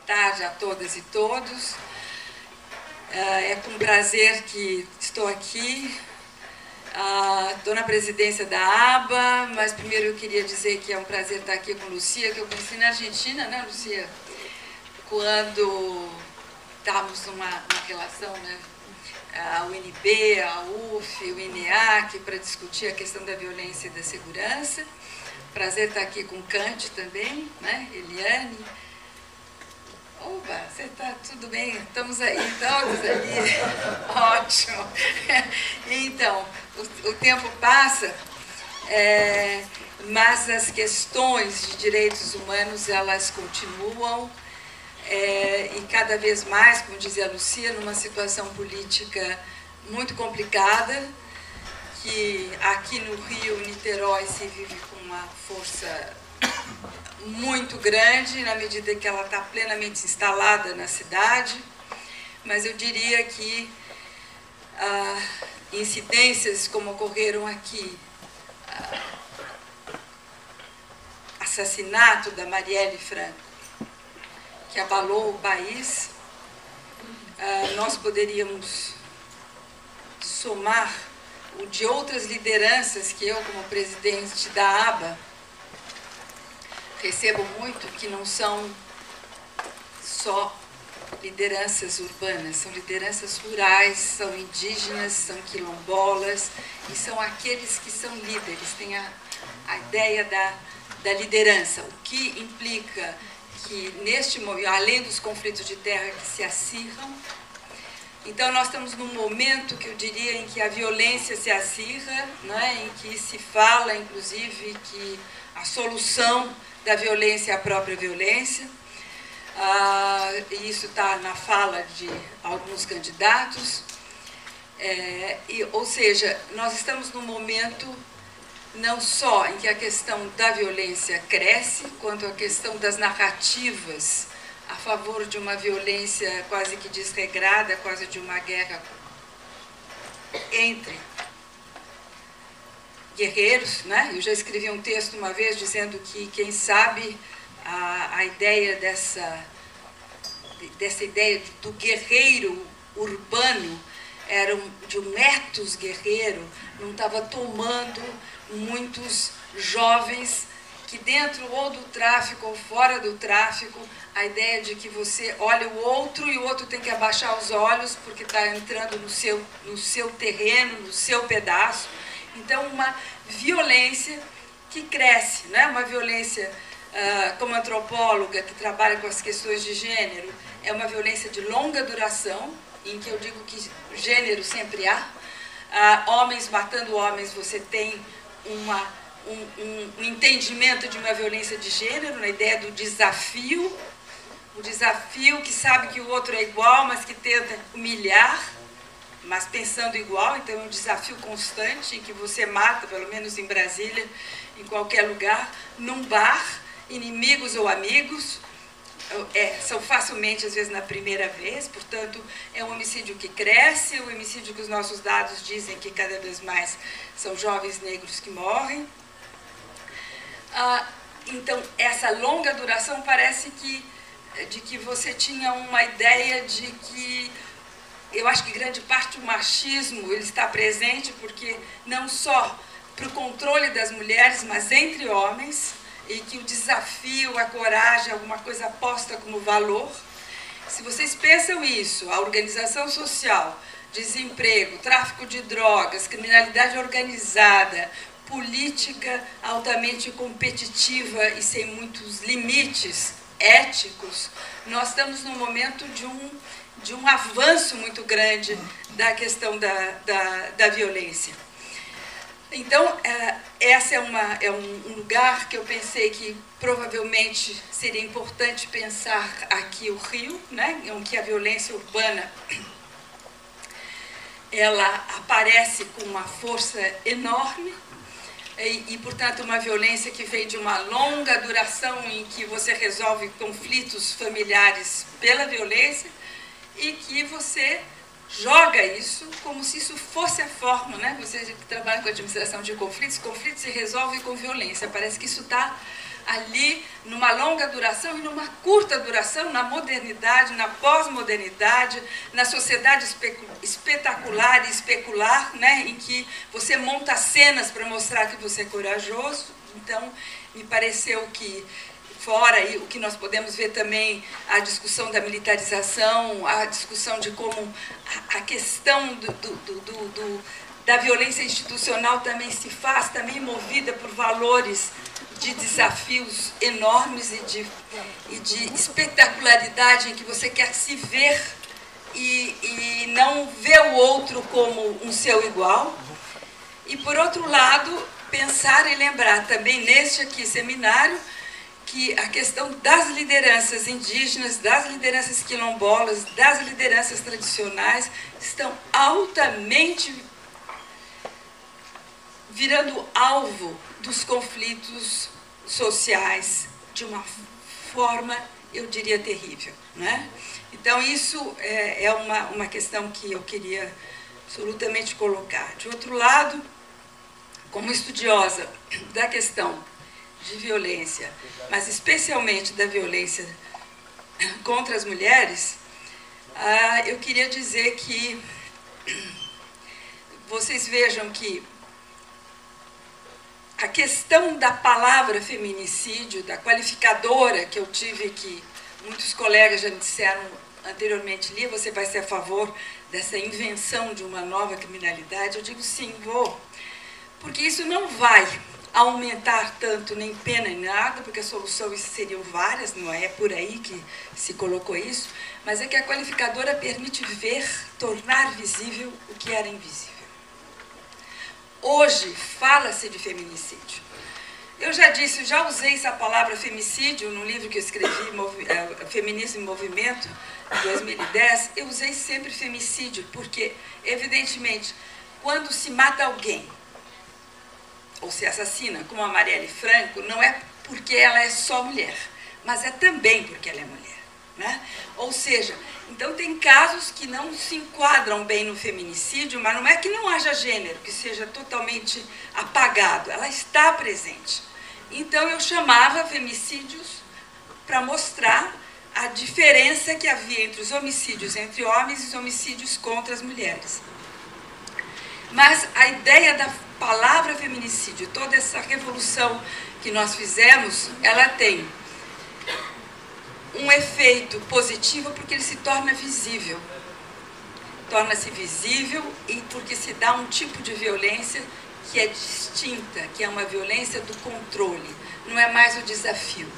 tarde a todas e todos. É com prazer que estou aqui. Estou na presidência da ABA, mas primeiro eu queria dizer que é um prazer estar aqui com a Lucia, que eu conheci na Argentina, né, Lucia? Quando estávamos numa relação, né? A UNB, a UF, o INEAC, para discutir a questão da violência e da segurança. Prazer estar aqui com o Kant também, né? Eliane. Opa, você está tudo bem? Estamos aí, todos aí. Ótimo. Então, o tempo passa, mas as questões de direitos humanos, elas continuam, e cada vez mais, como dizia a Lucia, numa situação política muito complicada, que aqui no Rio, Niterói, se vive com uma força muito grande, na medida que ela está plenamente instalada na cidade, mas eu diria que incidências como ocorreram aqui, assassinato da Marielle Franco, que abalou o país, nós poderíamos somar o de outras lideranças que eu, como presidente da ABA, recebo muito, que não são só lideranças urbanas, são lideranças rurais, são indígenas, são quilombolas, e são aqueles que são líderes, têm a ideia da liderança, o que implica que, neste momento, além dos conflitos de terra que se acirram, então nós estamos num momento que eu diria em que a violência se acirra, né, em que se fala, inclusive, que a solução da violência é a própria violência, e isso está na fala de alguns candidatos, ou seja, nós estamos num momento não só em que a questão da violência cresce, quanto a questão das narrativas a favor de uma violência quase que desregrada, quase de uma guerra entre guerreiros, né? Eu já escrevi um texto uma vez dizendo que, quem sabe, a ideia dessa ideia do guerreiro urbano, de um ethos guerreiro, não estava tomando muitos jovens que, dentro ou do tráfico ou fora do tráfico, a ideia de que você olha o outro e o outro tem que abaixar os olhos porque está entrando no seu terreno, no seu pedaço. Então, uma violência que cresce, né? Uma violência, como antropóloga que trabalha com as questões de gênero, é uma violência de longa duração, em que eu digo que gênero sempre há. Homens matando homens, você tem um entendimento de uma violência de gênero, na ideia do desafio, o desafio que sabe que o outro é igual, mas que tenta humilhar, mas pensando igual. Então é um desafio constante em que você mata, pelo menos em Brasília, em qualquer lugar, num bar, inimigos ou amigos, são facilmente, às vezes, na primeira vez. Portanto, é um homicídio que cresce, o homicídio que os nossos dados dizem que cada vez mais são jovens negros que morrem. Então, essa longa duração parece de que você tinha uma ideia de que, eu acho que grande parte do machismo ele está presente, porque não só para o controle das mulheres, mas entre homens, e que o desafio, a coragem, alguma coisa posta como valor. Se vocês pensam isso, a organização social, desemprego, tráfico de drogas, criminalidade organizada, política altamente competitiva e sem muitos limites éticos, nós estamos num momento de um avanço muito grande da questão da violência. Então, esse é um lugar que eu pensei que provavelmente seria importante pensar aqui o Rio, né, em que a violência urbana ela aparece com uma força enorme e, portanto, uma violência que vem de uma longa duração em que você resolve conflitos familiares pela violência e que você joga isso como se isso fosse a forma, né? Vocês que trabalham com administração de conflitos, conflitos se resolvem com violência. Parece que isso está ali numa longa duração e numa curta duração, na modernidade, na pós-modernidade, na sociedade espetacular e especular, né? Em que você monta cenas para mostrar que você é corajoso. Então, me pareceu que fora aí, o que nós podemos ver também, a discussão da militarização, a discussão de como a questão da violência institucional também se faz, também movida por valores de desafios enormes e de espetacularidade em que você quer se ver e não ver o outro como um seu igual. E, por outro lado, pensar e lembrar também neste aqui seminário que a questão das lideranças indígenas, das lideranças quilombolas, das lideranças tradicionais estão altamente virando alvo dos conflitos sociais de uma forma, eu diria, terrível, né? Então, isso é uma questão que eu queria absolutamente colocar. De outro lado, como estudiosa da questão de violência, mas especialmente da violência contra as mulheres, eu queria dizer que vocês vejam que a questão da palavra feminicídio, da qualificadora que eu tive, que muitos colegas já me disseram anteriormente, Lia, você vai ser a favor dessa invenção de uma nova criminalidade? Eu digo sim, vou, porque isso não vai aumentar tanto nem pena nem nada, porque as soluções seriam várias, não é por aí que se colocou isso, mas é que a qualificadora permite ver, tornar visível o que era invisível. Hoje fala-se de feminicídio. Eu já disse, já usei essa palavra femicídio no livro que eu escrevi, Feminismo em Movimento, em 2010, eu usei sempre femicídio, porque, evidentemente, quando se mata alguém, ou se assassina, como a Marielle Franco, não é porque ela é só mulher, mas é também porque ela é mulher, né? Ou seja, então tem casos que não se enquadram bem no feminicídio, mas não é que não haja gênero, que seja totalmente apagado, ela está presente. Então eu chamava femicídios para mostrar a diferença que havia entre os homicídios entre homens e os homicídios contra as mulheres. Mas a ideia da palavra feminicídio, toda essa revolução que nós fizemos, ela tem um efeito positivo porque ele se torna visível. Torna-se visível e porque se dá um tipo de violência que é distinta, que é uma violência do controle. Não é mais o desafio.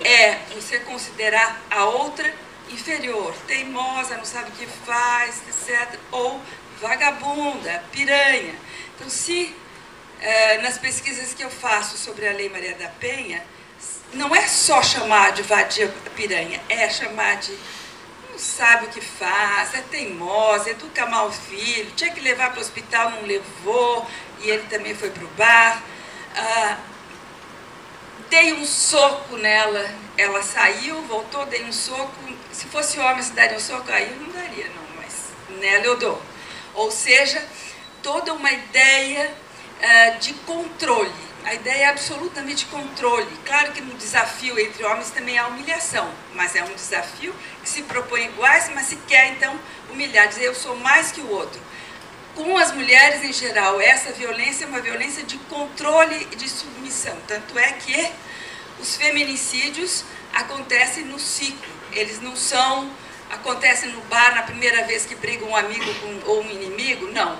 É você considerar a outra inferior, teimosa, não sabe o que faz, etc. Ou vagabunda, piranha. Então, se nas pesquisas que eu faço sobre a Lei Maria da Penha, não é só chamar de vadia piranha, é chamar de não sabe o que faz, é teimosa, educa mal o filho, tinha que levar para o hospital, não levou, e ele também foi para o bar. Dei um soco nela, ela saiu, voltou, dei um soco. Se fosse homem, se daria um soco, aí eu não daria, não, mas nela eu dou. Ou seja, toda uma ideia de controle. A ideia é absolutamente controle. Claro que no desafio entre homens também há humilhação, mas é um desafio que se propõe iguais, mas se quer, então, humilhar, dizer eu sou mais que o outro. Com as mulheres, em geral, essa violência é uma violência de controle e de submissão. Tanto é que os feminicídios acontecem no ciclo. Eles não são... Acontecem no bar na primeira vez que briga um amigo ou um inimigo, não.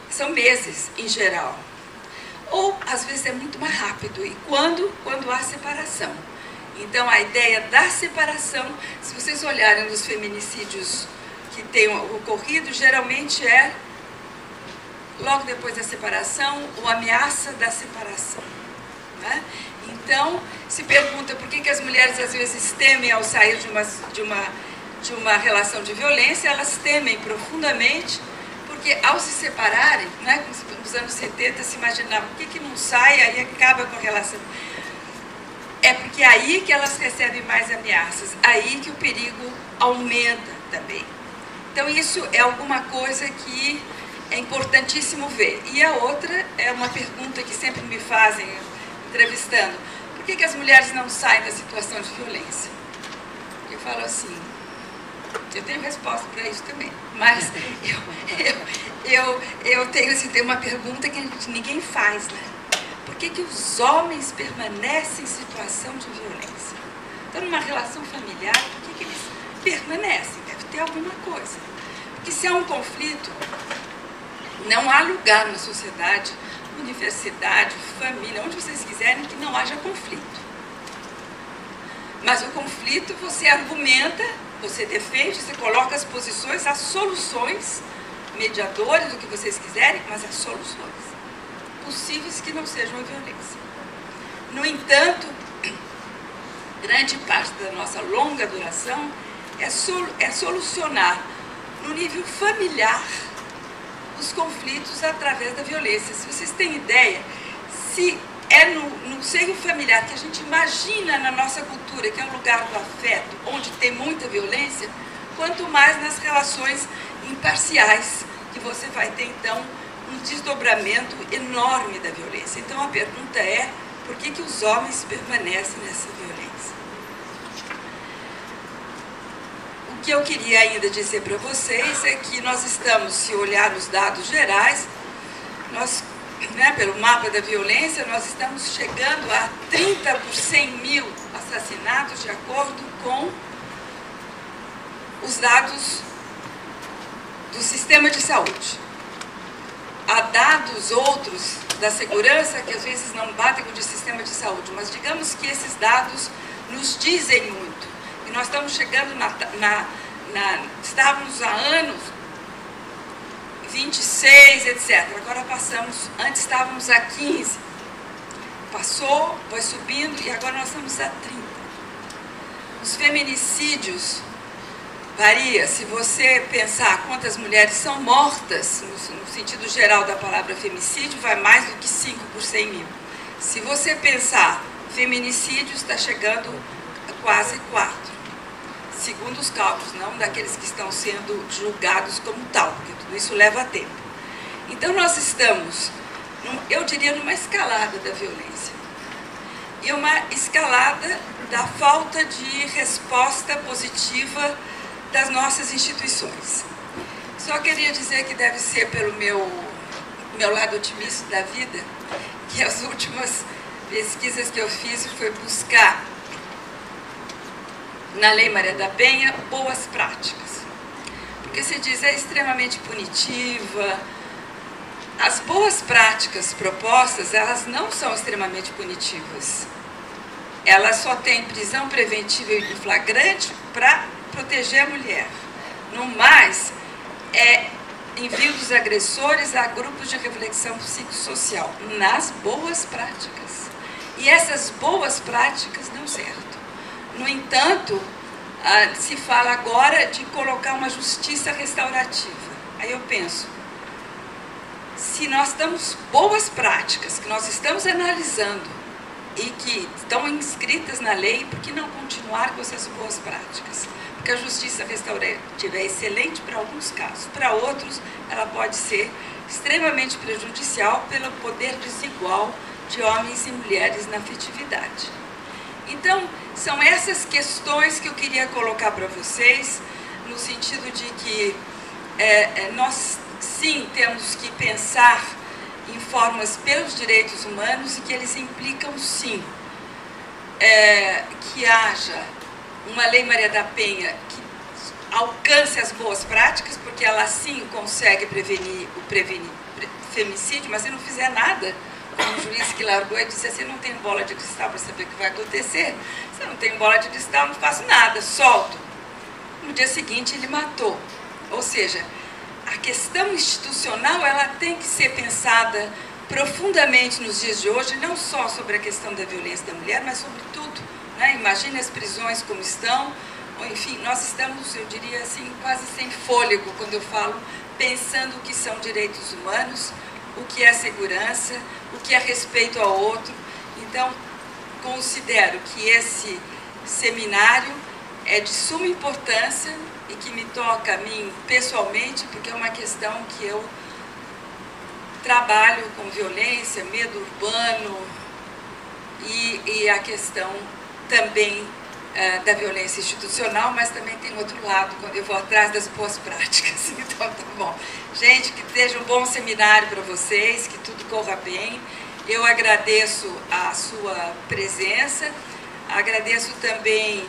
São meses, em geral. Ou, às vezes, é muito mais rápido. E quando há separação. Então, a ideia da separação, se vocês olharem nos feminicídios que têm ocorrido, geralmente é logo depois da separação ou ameaça da separação, né? Então, se pergunta por que as mulheres às vezes temem ao sair de uma relação de violência, elas temem profundamente, porque ao se separarem, né, como nos anos 70 se imaginava, por que não sai, aí acaba com a relação. É porque é aí que elas recebem mais ameaças, aí que o perigo aumenta também. Então, isso é alguma coisa que é importantíssimo ver. E a outra é uma pergunta que sempre me fazem, entrevistando. Por que as mulheres não saem da situação de violência? Eu falo assim, eu tenho resposta para isso também, mas eu tenho assim, tem uma pergunta que ninguém faz, né? Por que os homens permanecem em situação de violência? Então, numa relação familiar, por que eles permanecem? Deve ter alguma coisa. Porque se há um conflito, não há lugar na sociedade, universidade, família, onde vocês quiserem, que não haja conflito. Mas o conflito você argumenta, você defende, você coloca as posições, as soluções, mediadores, o que vocês quiserem, mas as soluções possíveis que não sejam a violência. No entanto, grande parte da nossa longa duração é solucionar no nível familiar os conflitos através da violência. Se vocês têm ideia, se é no seio familiar que a gente imagina na nossa cultura que é um lugar do afeto, onde tem muita violência, quanto mais nas relações imparciais, que você vai ter então um desdobramento enorme da violência. Então a pergunta é, por que os homens permanecem nessa violência? O que eu queria ainda dizer para vocês é que nós estamos, se olhar os dados gerais, nós, pelo mapa da violência, nós estamos chegando a 30 por 100 mil assassinatos, de acordo com os dados do sistema de saúde. Há dados outros da segurança que às vezes não batem com o de sistema de saúde, mas digamos que esses dados nos dizem muito. E nós estamos chegando estávamos há anos 26, etc. Agora passamos, antes estávamos a 15. Passou, foi subindo e agora nós estamos a 30. Os feminicídios varia. Se você pensar quantas mulheres são mortas, no sentido geral da palavra femicídio, vai mais do que 5 por 100 mil. Se você pensar feminicídios, está chegando a quase 4. Segundo os cálculos, não daqueles que estão sendo julgados como tal, porque tudo isso leva tempo. Então nós estamos, eu diria, numa escalada da violência. E uma escalada da falta de resposta positiva das nossas instituições. Só queria dizer que deve ser pelo meu lado otimista da vida, que as últimas pesquisas que eu fiz foi buscar na Lei Maria da Penha boas práticas. Porque se diz é extremamente punitiva. As boas práticas propostas, elas não são extremamente punitivas. Elas só têm prisão preventiva e flagrante para proteger a mulher. No mais, é envio dos agressores a grupos de reflexão psicossocial, nas boas práticas. E essas boas práticas dão certo. No entanto, se fala agora de colocar uma justiça restaurativa. Aí eu penso, se nós temos boas práticas, que nós estamos analisando e que estão inscritas na lei, por que não continuar com essas boas práticas? Porque a justiça restaurativa é excelente para alguns casos, para outros ela pode ser extremamente prejudicial pelo poder desigual de homens e mulheres na afetividade. Então, são essas questões que eu queria colocar para vocês, no sentido de que nós, sim, temos que pensar em formas pelos direitos humanos e que eles implicam, sim, que haja uma Lei Maria da Penha que alcance as boas práticas, porque ela, sim, consegue prevenir femicídio, mas se não fizer nada, como um juiz que largou e disse assim, não tenho bola de cristal para saber o que vai acontecer. Se eu não tenho bola de cristal, não faço nada, solto. No dia seguinte, ele matou. Ou seja, a questão institucional ela tem que ser pensada profundamente nos dias de hoje, não só sobre a questão da violência da mulher, mas sobre tudo. Imagine as prisões como estão, ou, enfim, nós estamos, eu diria assim, quase sem fôlego quando eu falo, pensando o que são direitos humanos, o que é segurança, o que é respeito ao outro. Então, considero que esse seminário é de suma importância e e que me toca a mim pessoalmente, porque é uma questão que eu trabalho com violência, medo urbano e a questão também da violência institucional, mas também tem outro lado, quando eu vou atrás das boas práticas. Então, tá bom. Gente, que seja um bom seminário para vocês, que tudo corra bem. Eu agradeço a sua presença, agradeço também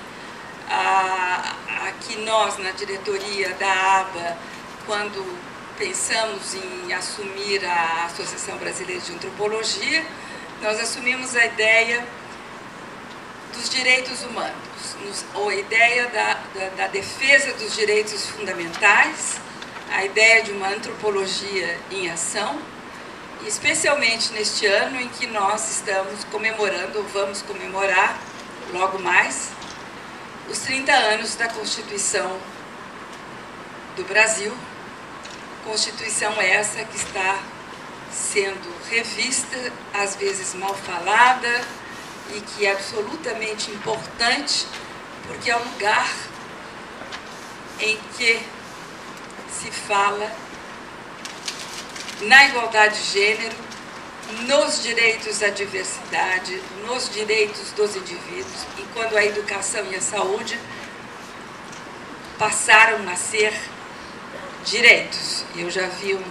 a que nós, na diretoria da ABA, quando pensamos em assumir a Associação Brasileira de Antropologia, nós assumimos a ideia dos direitos humanos, a ideia da defesa dos direitos fundamentais, a ideia de uma antropologia em ação, especialmente neste ano em que nós estamos comemorando, ou vamos comemorar logo mais, os 30 anos da Constituição do Brasil, Constituição essa que está sendo revista, às vezes mal falada, e que é absolutamente importante, porque é o lugar em que se fala na igualdade de gênero, nos direitos à diversidade, nos direitos dos indivíduos, e quando a educação e a saúde passaram a ser direitos. Eu já vi um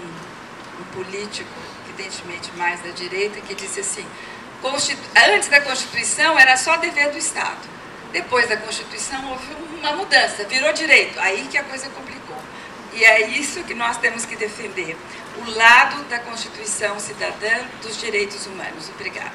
político, evidentemente mais da direita, que disse assim: antes da Constituição era só dever do Estado. Depois da Constituição houve uma mudança, virou direito. Aí que a coisa complicou. E é isso que nós temos que defender. O lado da Constituição cidadã dos direitos humanos. Obrigada.